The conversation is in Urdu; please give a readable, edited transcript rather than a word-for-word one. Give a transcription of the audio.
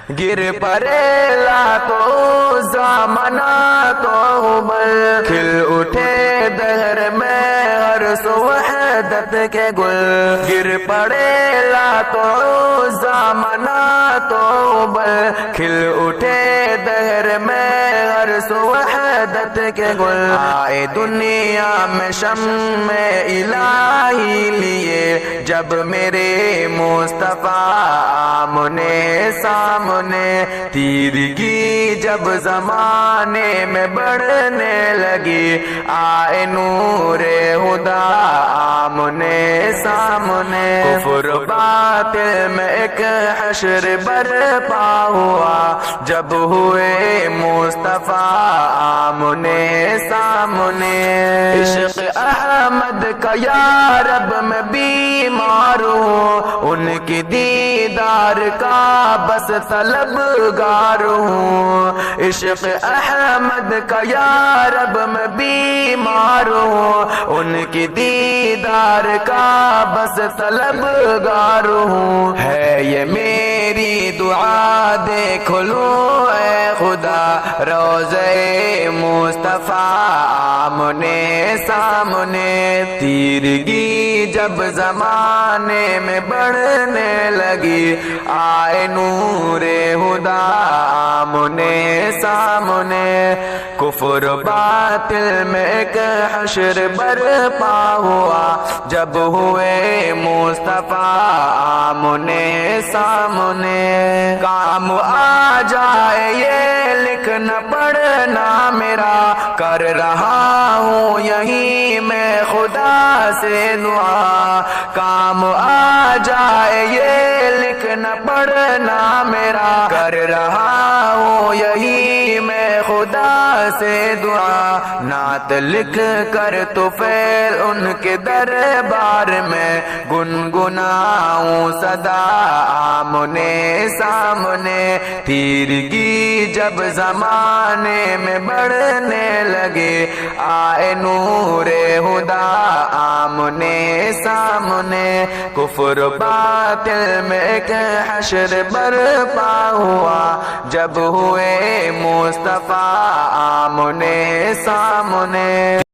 گر پڑے تو زمانہ تو بل کھل اٹھے دہر میں ہر سو وحدت کے گل گر پڑے تو زمانہ تو بل کھل اٹھے دہر میں ہر سو وحدت کے گل آئے دنیا میں شمع الہی لیے جب میرے مصطفیٰ آمنے سامنے تیرگی جب زمانے میں بڑھنے لگی آئے نور خدا آمنے سامنے کفر باطل میں ایک حشر برپا ہوا جب ہوئے مصطفیٰ آمنے سامنے عشق احمد کا یا رب میں بیمار ہوں ان کی دیدار کا بس طلبگار ہوں عشق احمد کا یا رب میں بیمار ہوں ان کی دیدار کا بس طلبگار ہوں ہے یہ میری دعا دیکھ لو اے خدا روضہ مصطفیٰ آمنے سامنے تیرگی جب زمانے میں بڑھنے لگی آئے نور خدا آمنے سامنے کفر باطل میں ایک حشر برپا ہوا جب ہوئے مصطفیٰ آمنے سامنے کام آ جائے یہ لکھنا پڑھنا میرا کر رہا ہوں یہی میں خدا سے دعا کام آ جائے یہ لکھنا پڑھنا میرا کر رہا ہوں یہی میں خدا سے دعا نعت لکھ کر تو فیل ان کے دربار میں گنگناؤں صدا آمنے سامنے تیرگی جب زمانے میں بڑھنے لگے آئے نور خدا آمنے سامنے کفر باطل میں ایک حشر برپا ہوا جب ہوئے مصطفیٰ آمنے سامنے